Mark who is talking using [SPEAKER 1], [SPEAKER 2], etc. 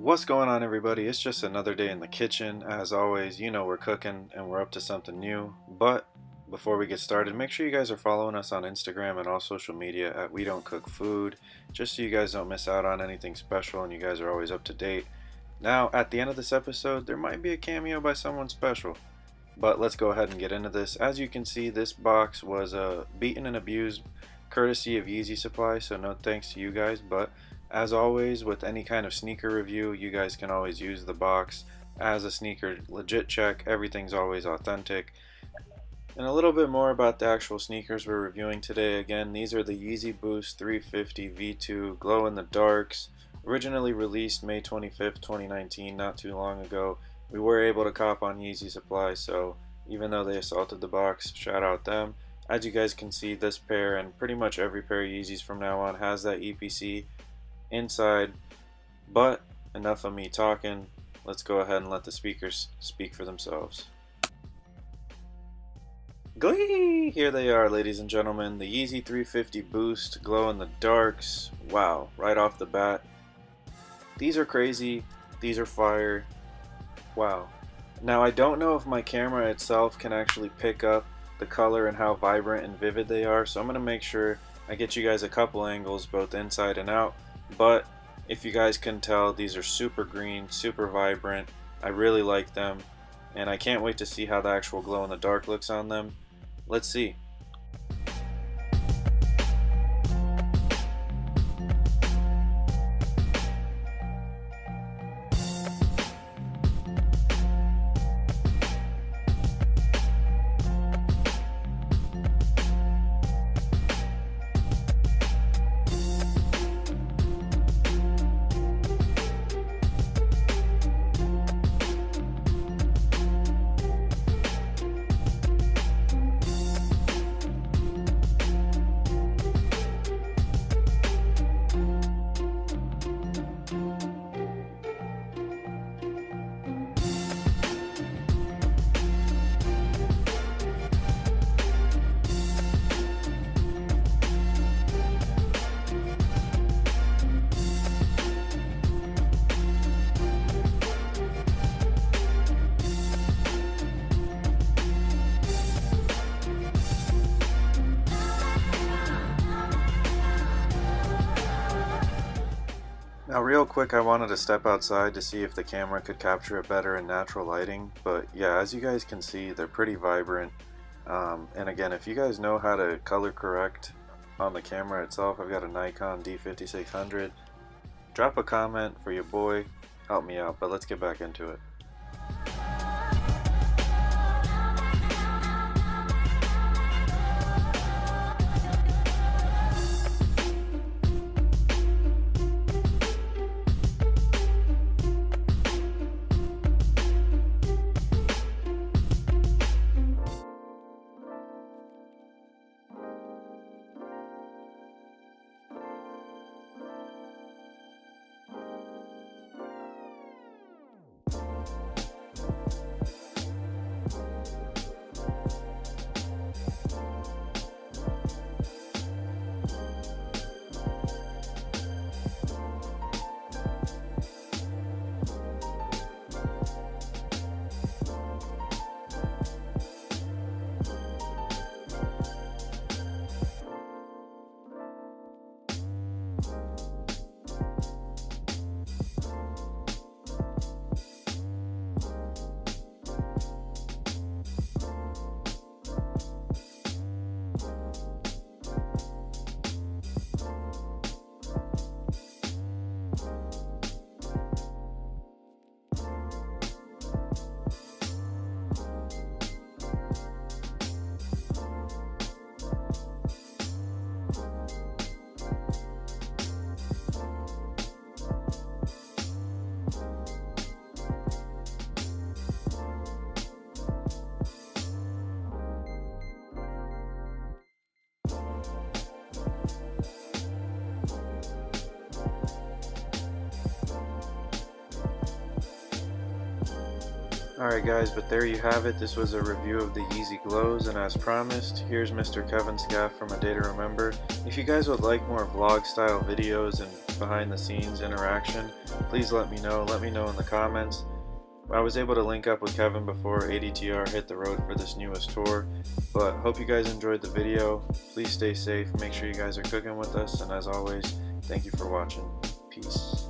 [SPEAKER 1] What's going on, everybody? It's just another day in the kitchen. As always, you know we're cooking and we're up to something new. But before we get started, make sure you guys are following us on Instagram and all social media at We Don't Cook Food, just so you guys don't miss out on anything special and you guys are always up to date. Now, at the end of this episode, there might be a cameo by someone special. But let's go ahead and get into this. As you can see, this box was beaten and abused courtesy of Yeezy Supply, so no thanks to you guys. But as always, with any kind of sneaker review, you guys can always use the box as a sneaker legit check. Everything's always authentic. And a little bit more about the actual sneakers we're reviewing today. Again, these are the Yeezy Boost 350 V2 Glow in the Darks. Originally released May 25th, 2019, not too long ago. We were able to cop on Yeezy Supply, so even though they assaulted the box, shout out them. As you guys can see, this pair and pretty much every pair of Yeezys from now on has that EPC inside. But enough of me talking, let's go ahead and let the speakers speak for themselves. Glee! Here they are, ladies and gentlemen, the Yeezy 350 Boost Glow in the Darks. Wow, right off the bat. These are crazy, these are fire. Wow. Now I don't know if my camera itself can actually pick up the color and how vibrant and vivid they are, so I'm going to make sure I get you guys a couple angles both inside and out. But if you guys can tell, these are super green, super vibrant. I really like them, and I can't wait to see how the actual glow in the dark looks on them. Let's see. Now real quick, I wanted to step outside to see if the camera could capture it better in natural lighting, but yeah, as you guys can see, they're pretty vibrant. And again, if you guys know how to color correct on the camera itself, I've got a Nikon D5600. Drop a comment for your boy, help me out, but let's get back into it. Alright guys, but there you have it. This was a review of the Yeezy Glows, and as promised, here's Mr. Kevin Skaff from A Day to Remember. If you guys would like more vlog style videos and behind the scenes interaction, please let me know. Let me know in the comments. I was able to link up with Kevin before ADTR hit the road for this newest tour, but hope you guys enjoyed the video. Please stay safe, make sure you guys are cooking with us, and as always, thank you for watching. Peace.